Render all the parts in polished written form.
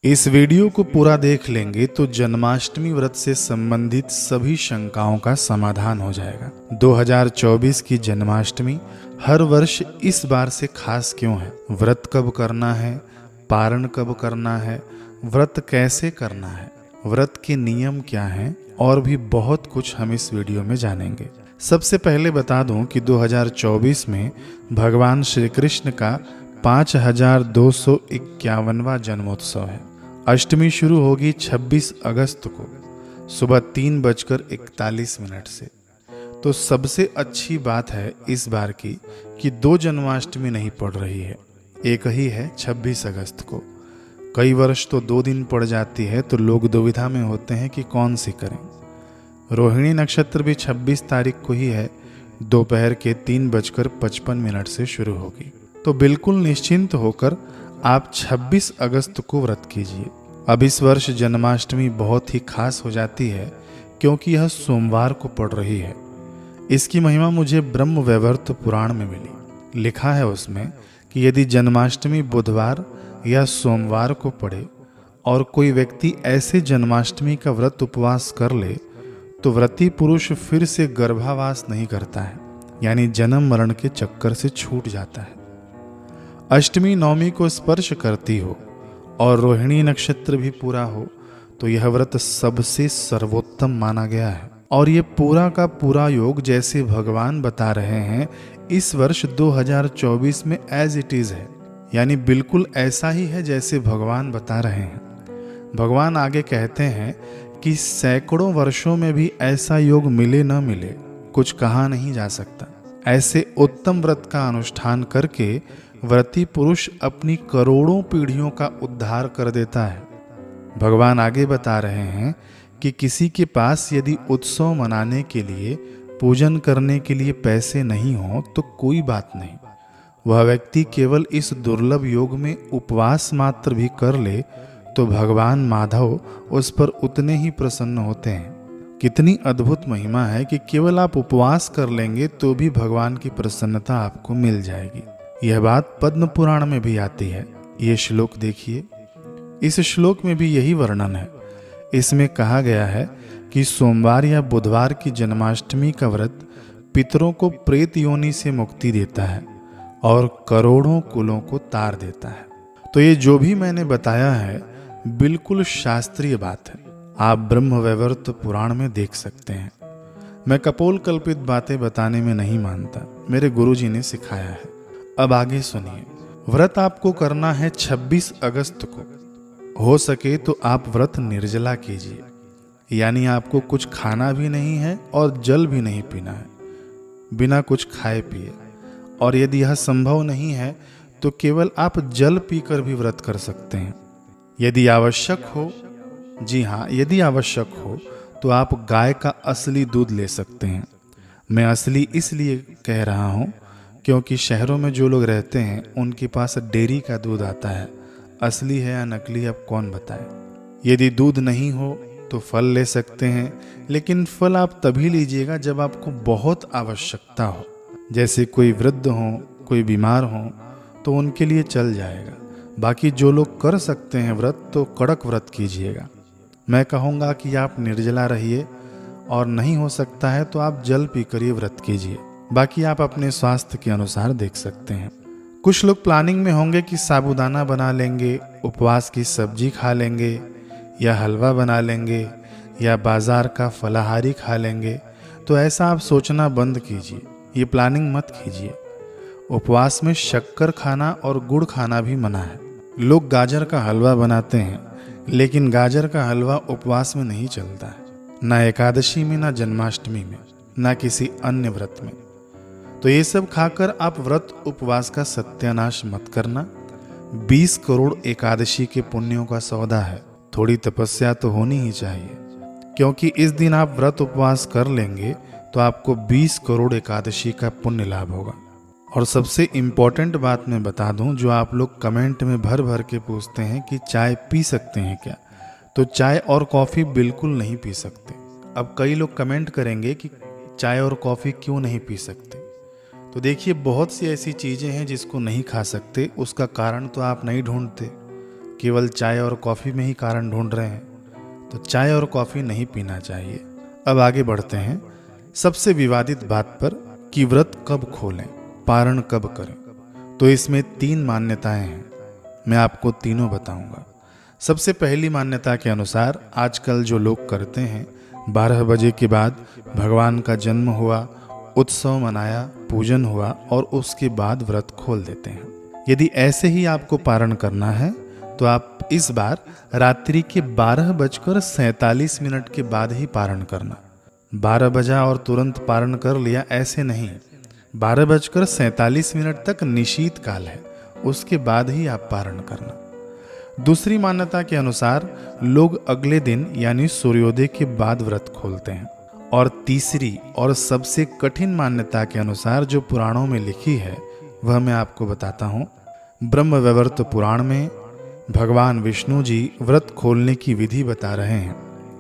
इस वीडियो को पूरा देख लेंगे तो जन्माष्टमी व्रत से संबंधित सभी शंकाओं का समाधान हो जाएगा। 2024 की जन्माष्टमी हर वर्ष इस बार से खास क्यों है? व्रत कब करना है, पारण कब करना है, व्रत कैसे करना है, व्रत के नियम क्या हैं और भी बहुत कुछ हम इस वीडियो में जानेंगे। सबसे पहले बता दूं कि 2024 में भगवान श्री कृष्ण का 5251वां जन्मोत्सव है। अष्टमी शुरू होगी 26 अगस्त को सुबह 3:41 से। तो सबसे अच्छी बात है इस बार की कि 2 जन्माष्टमी नहीं पड़ रही है, एक ही है 26 अगस्त को। कई वर्ष तो 2 दिन पड़ जाती है तो लोग दुविधा में होते हैं कि कौन सी करें। रोहिणी नक्षत्र भी 26 तारीख को ही है, दोपहर के 3:55 से शुरू होगी। तो बिल्कुल निश्चिंत होकर आप 26 अगस्त को व्रत कीजिए। अब इस वर्ष जन्माष्टमी बहुत ही खास हो जाती है क्योंकि यह सोमवार को पड़ रही है। इसकी महिमा मुझे ब्रह्म वैवर्त पुराण में मिली। लिखा है उसमें कि यदि जन्माष्टमी बुधवार या सोमवार को पड़े और कोई व्यक्ति ऐसे जन्माष्टमी का व्रत उपवास कर ले तो व्रती पुरुष फिर से गर्भावास नहीं करता है, यानी जन्म मरण के चक्कर से छूट जाता है। अष्टमी नवमी को स्पर्श करती हो और रोहिणी नक्षत्र भी पूरा हो तो यह व्रत सबसे सर्वोत्तम माना गया है। और ये पूरा का पूरा योग जैसे भगवान बता रहे हैं इस वर्ष 2024 में एज इट इज है, यानी बिल्कुल ऐसा ही है जैसे भगवान बता रहे हैं। भगवान आगे कहते हैं कि सैकड़ों वर्षों में भी ऐसा योग मिले न मिले कुछ कहा नहीं जा सकता। ऐसे उत्तम व्रत का अनुष्ठान करके व्रती पुरुष अपनी करोड़ों पीढ़ियों का उद्धार कर देता है। भगवान आगे बता रहे हैं कि किसी के पास यदि उत्सव मनाने के लिए, पूजन करने के लिए पैसे नहीं हो तो कोई बात नहीं, वह व्यक्ति केवल इस दुर्लभ योग में उपवास मात्र भी कर ले तो भगवान माधव उस पर उतने ही प्रसन्न होते हैं। कितनी अद्भुत महिमा है कि केवल आप उपवास कर लेंगे तो भी भगवान की प्रसन्नता आपको मिल जाएगी। यह बात पद्म पुराण में भी आती है। ये श्लोक देखिए, इस श्लोक में भी यही वर्णन है। इसमें कहा गया है कि सोमवार या बुधवार की जन्माष्टमी का व्रत पितरों को प्रेत योनि से मुक्ति देता है और करोड़ों कुलों को तार देता है। तो ये जो भी मैंने बताया है बिल्कुल शास्त्रीय बात है, आप ब्रह्म वैवर्त पुराण में देख सकते हैं। मैं कपोल कल्पित बातें बताने में नहीं मानता, मेरे गुरुजी ने सिखाया है। अब आगे सुनिए। व्रत आपको करना है 26 अगस्त को। हो सके तो आप व्रत निर्जला कीजिए, यानी आपको कुछ खाना भी नहीं है और जल भी नहीं पीना है, बिना कुछ खाए पिए। और यदि यह संभव नहीं है तो केवल आप जल पीकर भी व्रत कर सकते हैं। यदि आवश्यक हो, जी हाँ, यदि आवश्यक हो तो आप गाय का असली दूध ले सकते हैं। मैं असली इसलिए कह रहा हूँ क्योंकि शहरों में जो लोग रहते हैं उनके पास डेयरी का दूध आता है। असली है या नकली अब कौन बताए। यदि दूध नहीं हो तो फल ले सकते हैं, लेकिन फल आप तभी लीजिएगा जब आपको बहुत आवश्यकता हो। जैसे कोई वृद्ध हो, कोई बीमार हो तो उनके लिए चल जाएगा। बाकी जो लोग कर सकते हैं व्रत तो कड़क व्रत कीजिएगा। मैं कहूँगा कि आप निर्जला रहिए और नहीं हो सकता है तो आप जल पीकर ही व्रत कीजिए। बाकी आप अपने स्वास्थ्य के अनुसार देख सकते हैं। कुछ लोग प्लानिंग में होंगे कि साबूदाना बना लेंगे, उपवास की सब्जी खा लेंगे या हलवा बना लेंगे या बाजार का फलाहारी खा लेंगे। तो ऐसा आप सोचना बंद कीजिए, ये प्लानिंग मत कीजिए। उपवास में शक्कर खाना और गुड़ खाना भी मना है। लोग गाजर का हलवा बनाते हैं, लेकिन गाजर का हलवा उपवास में नहीं चलता है, ना एकादशी में, ना जन्माष्टमी में, ना किसी अन्य व्रत में। तो ये सब खाकर आप व्रत उपवास का सत्यानाश मत करना। 20 करोड़ एकादशी के पुण्यों का सौदा है, थोड़ी तपस्या तो होनी ही चाहिए। क्योंकि इस दिन आप व्रत उपवास कर लेंगे तो आपको 20 करोड़ एकादशी का पुण्य लाभ होगा। और सबसे इम्पोर्टेंट बात मैं बता दूं, जो आप लोग कमेंट में भर भर के पूछते हैं कि चाय पी सकते हैं क्या, तो चाय और कॉफ़ी बिल्कुल नहीं पी सकते। अब कई लोग कमेंट करेंगे कि चाय और कॉफ़ी क्यों नहीं पी सकते। तो देखिए, बहुत सी ऐसी चीज़ें हैं जिसको नहीं खा सकते, उसका कारण तो आप नहीं ढूंढते। केवल चाय और कॉफ़ी में ही कारण ढूंढ रहे हैं तो चाय और कॉफ़ी नहीं पीना चाहिए। अब आगे बढ़ते हैं सबसे विवादित बात पर कि व्रत कब खोलें, पारण कब करें। तो इसमें 3 मान्यताएं हैं, मैं आपको तीनों बताऊंगा। सबसे पहली मान्यता के अनुसार आजकल जो लोग करते हैं 12 बजे के बाद भगवान का जन्म हुआ, उत्सव मनाया, पूजन हुआ और उसके बाद व्रत खोल देते हैं। यदि ऐसे ही आपको पारण करना है तो आप इस बार रात्रि के 12:47 के बाद ही पारण करना। 12 बजा और तुरंत पारण कर लिया, ऐसे नहीं। 12:47 तक निशीत काल है, उसके बाद ही आप पारण करना। दूसरी मान्यता के अनुसार लोग अगले दिन यानी सूर्योदय के बाद व्रत खोलते हैं। और तीसरी और सबसे कठिन मान्यता के अनुसार जो पुराणों में लिखी है वह मैं आपको बताता हूँ। ब्रह्मवैवर्त पुराण में भगवान विष्णु जी व्रत खोलने की विधि बता रहे हैं।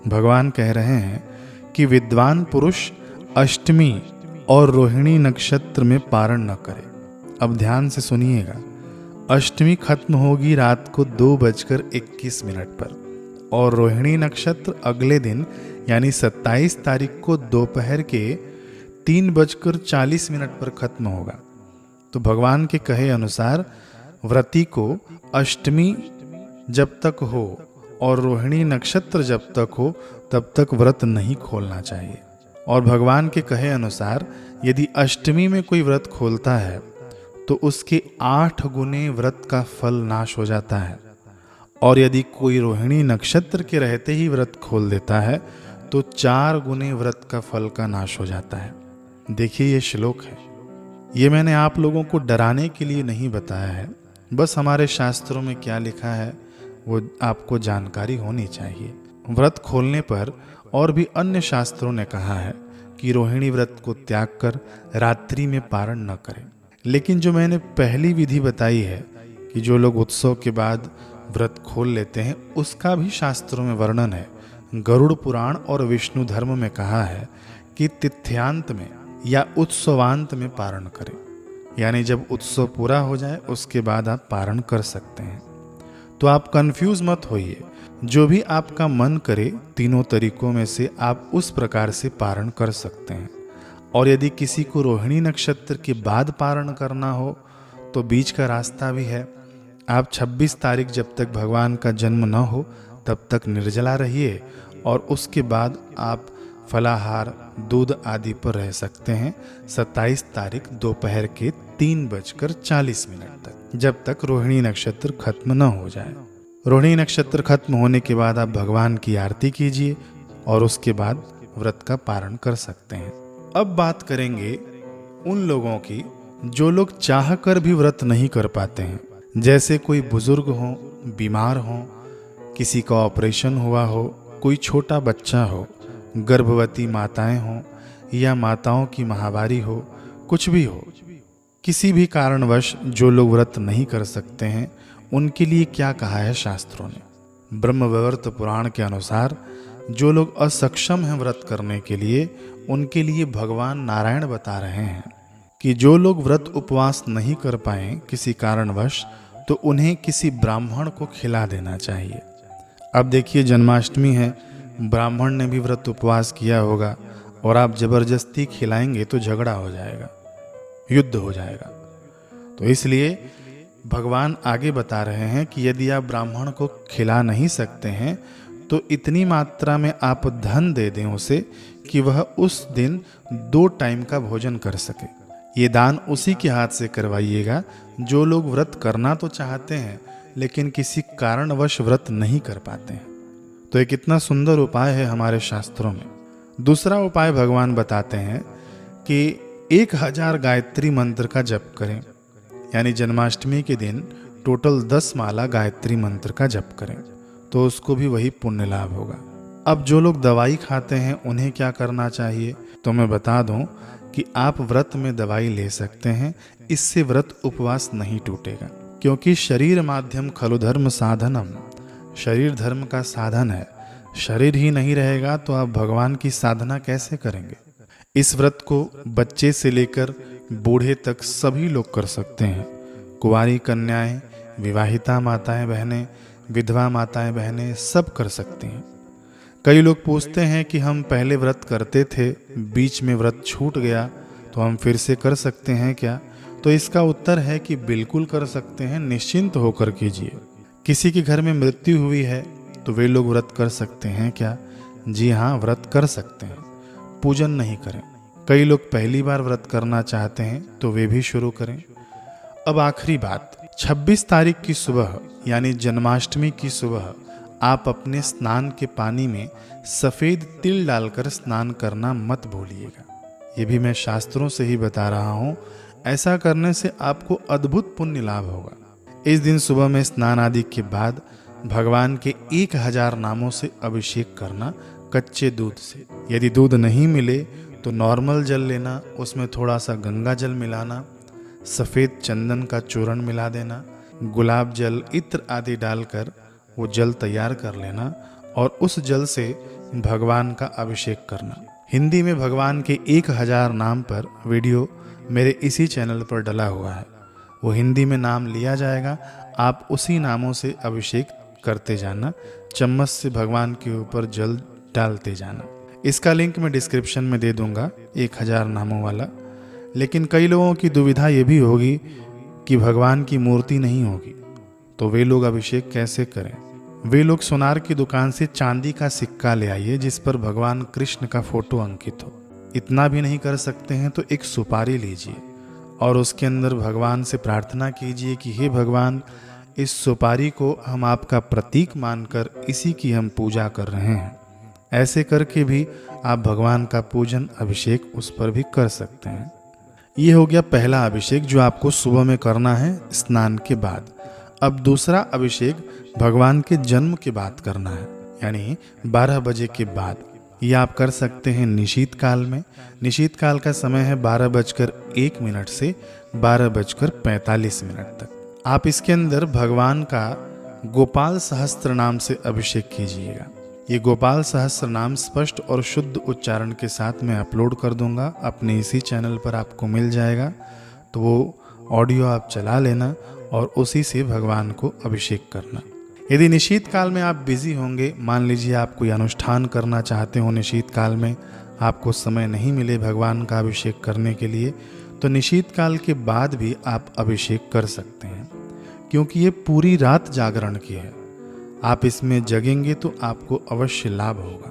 भगवान कह रहे हैं कि विद्वान पुरुष अष्टमी और रोहिणी नक्षत्र में पारण न करे। अब ध्यान से सुनिएगा, अष्टमी खत्म होगी रात को 2:21 पर और रोहिणी नक्षत्र अगले दिन यानी 27 तारीख को दोपहर के 3:40 पर खत्म होगा। तो भगवान के कहे अनुसार व्रती को अष्टमी जब तक हो और रोहिणी नक्षत्र जब तक हो तब तक व्रत नहीं खोलना चाहिए। और भगवान के कहे अनुसार यदि अष्टमी में कोई व्रत खोलता है तो उसके 8 गुने व्रत का फल नाश हो जाता है। और यदि कोई रोहिणी नक्षत्र के रहते ही व्रत खोल देता है तो 4 गुने व्रत का फल का नाश हो जाता है। देखिए ये श्लोक है, ये मैंने आप लोगों को डराने के लिए नहीं बताया है, बस हमारे शास्त्रों में क्या लिखा है वो आपको जानकारी होनी चाहिए। व्रत खोलने पर और भी अन्य शास्त्रों ने कहा है कि रोहिणी व्रत को त्याग कर रात्रि में पारण न करें। लेकिन जो मैंने पहली विधि बताई है कि जो लोग उत्सव के बाद व्रत खोल लेते हैं, उसका भी शास्त्रों में वर्णन है। गरुड़ पुराण और विष्णु धर्म में कहा है कि तिथ्यांत में या उत्सवांत में पारण करें, यानी जब उत्सव पूरा हो जाए उसके बाद आप पारण कर सकते हैं। तो आप कंफ्यूज मत होइए, जो भी आपका मन करे तीनों तरीकों में से आप उस प्रकार से पारण कर सकते हैं। और यदि किसी को रोहिणी नक्षत्र के बाद पारण करना हो तो बीच का रास्ता भी है। आप 26 तारीख जब तक भगवान का जन्म न हो तब तक निर्जला रहिए और उसके बाद आप फलाहार, दूध आदि पर रह सकते हैं 27 तारीख दोपहर के 3:40 तक, जब तक रोहिणी नक्षत्र खत्म न हो जाए। रोहिणी नक्षत्र खत्म होने के बाद आप भगवान की आरती कीजिए और उसके बाद व्रत का पारण कर सकते हैं। अब बात करेंगे उन लोगों की जो लोग चाहकर भी व्रत नहीं कर पाते हैं। जैसे कोई बुजुर्ग हो, बीमार हो, किसी का ऑपरेशन हुआ हो, कोई छोटा बच्चा हो, गर्भवती माताएं हों या माताओं की माहवारी हो, कुछ भी हो, किसी भी कारणवश जो लोग व्रत नहीं कर सकते हैं उनके लिए क्या कहा है शास्त्रों ने। ब्रह्मवैवर्त पुराण के अनुसार जो लोग असक्षम हैं व्रत करने के लिए, उनके लिए भगवान नारायण बता रहे हैं कि जो लोग व्रत उपवास नहीं कर पाए किसी कारणवश, तो उन्हें किसी ब्राह्मण को खिला देना चाहिए। अब देखिए जन्माष्टमी है, ब्राह्मण ने भी व्रत उपवास किया होगा और आप जबरदस्ती खिलाएंगे तो झगड़ा हो जाएगा, युद्ध हो जाएगा। तो इसलिए भगवान आगे बता रहे हैं कि यदि आप ब्राह्मण को खिला नहीं सकते हैं तो इतनी मात्रा में आप धन दे दें उसे कि वह उस दिन 2 टाइम का भोजन कर सके। ये दान उसी के हाथ से करवाइएगा जो लोग व्रत करना तो चाहते हैं लेकिन किसी कारणवश व्रत नहीं कर पाते हैं। तो एक इतना सुंदर उपाय है हमारे शास्त्रों में। दूसरा उपाय भगवान बताते हैं कि 1000 गायत्री मंत्र का जप करें, यानी जन्माष्टमी के दिन टोटल 10 माला गायत्री मंत्र का जप करें तो उसको भी वही पुण्य लाभ होगा। अब जो लोग दवाई खाते हैं उन्हें क्या करना चाहिए, तो मैं बता दूं कि आप व्रत में दवाई ले सकते हैं, इससे व्रत उपवास नहीं टूटेगा, क्योंकि शरीर माध्यम खलु धर्म साधनम, शरीर धर्म का साधन है। शरीर ही नहीं रहेगा तो आप भगवान की साधना कैसे करेंगे। इस व्रत को बच्चे से लेकर बूढ़े तक सभी लोग कर सकते हैं। कुंवारी कन्याएं, विवाहिता माताएं बहनें, विधवा माताएं बहनें सब कर सकती हैं। कई लोग पूछते हैं कि हम पहले व्रत करते थे, बीच में व्रत छूट गया तो हम फिर से कर सकते हैं क्या? तो इसका उत्तर है कि बिल्कुल कर सकते हैं, निश्चिंत होकर कीजिए। किसी के घर में मृत्यु हुई है तो वे लोग व्रत कर सकते हैं क्या? जी हाँ, व्रत कर सकते हैं, पूजन नहीं करें। कई लोग पहली बार व्रत करना चाहते हैं तो वे भी शुरू करें। अब आखिरी बात, 26 तारीख की सुबह यानी जन्माष्टमी की सुबह आप अपने स्नान के पानी में सफ़ेद तिल डालकर स्नान करना मत भूलिएगा। ये भी मैं शास्त्रों से ही बता रहा हूँ। ऐसा करने से आपको अद्भुत पुण्य लाभ होगा। इस दिन सुबह में स्नान आदि के बाद भगवान के 1000 नामों से अभिषेक करना कच्चे दूध से। यदि दूध नहीं मिले तो नॉर्मल जल लेना, उसमें थोड़ा सा गंगा जल मिलाना, सफ़ेद चंदन का चूर्ण मिला देना, गुलाब जल, इत्र आदि डालकर वो जल तैयार कर लेना और उस जल से भगवान का अभिषेक करना। हिंदी में भगवान के 1000 नाम पर वीडियो मेरे इसी चैनल पर डला हुआ है। वो हिंदी में नाम लिया जाएगा, आप उसी नामों से अभिषेक करते जाना, चम्मच से भगवान के ऊपर जल डालते जाना। इसका लिंक मैं डिस्क्रिप्शन में दे दूंगा, 1000 नामों वाला। लेकिन कई लोगों की दुविधा ये भी होगी कि भगवान की मूर्ति नहीं होगी तो वे लोग अभिषेक कैसे करें? वे लोग सोनार की दुकान से चांदी का सिक्का ले आइए जिस पर भगवान कृष्ण का फोटो अंकित हो। इतना भी नहीं कर सकते हैं तो एक सुपारी लीजिए और उसके अंदर भगवान से प्रार्थना कीजिए कि हे भगवान, इस सुपारी को हम आपका प्रतीक मानकर इसी की हम पूजा कर रहे हैं। ऐसे करके भी आप भगवान का पूजन, अभिषेक उस पर भी कर सकते हैं। ये हो गया पहला अभिषेक जो आपको सुबह में करना है स्नान के बाद। अब दूसरा अभिषेक भगवान के जन्म के बाद करना है, यानी 12 बजे के बाद। ये आप कर सकते हैं निशीत काल में। निशीत काल का समय है 12:01 से 12:45 तक। आप इसके अंदर भगवान का गोपाल सहस्त्र नाम से अभिषेक कीजिएगा। ये गोपाल सहस्त्र नाम स्पष्ट और शुद्ध उच्चारण के साथ मैं अपलोड कर दूंगा, अपने इसी चैनल पर आपको मिल जाएगा। तो वो ऑडियो आप चला लेना और उसी से भगवान को अभिषेक करना। यदि निशीत काल में आप बिजी होंगे, मान लीजिए आप कोई अनुष्ठान करना चाहते हो निशीत काल में, आपको समय नहीं मिले भगवान का अभिषेक करने के लिए, तो निशीत काल के बाद भी आप अभिषेक कर सकते हैं, क्योंकि ये पूरी रात जागरण की है। आप इसमें जगेंगे तो आपको अवश्य लाभ होगा।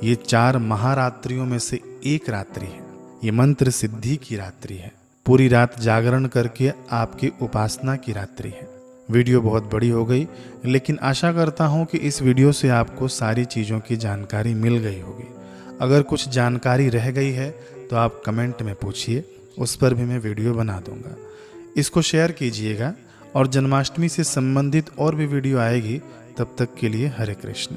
ये 4 महारात्रियों में से एक रात्रि है। ये मंत्र सिद्धि की रात्रि है। पूरी रात जागरण करके आपकी उपासना की रात्रि है। वीडियो बहुत बड़ी हो गई, लेकिन आशा करता हूँ कि इस वीडियो से आपको सारी चीज़ों की जानकारी मिल गई होगी। अगर कुछ जानकारी रह गई है तो आप कमेंट में पूछिए, उस पर भी मैं वीडियो बना दूंगा। इसको शेयर कीजिएगा और जन्माष्टमी से संबंधित और भी वीडियो आएगी। तब तक के लिए हरे कृष्ण।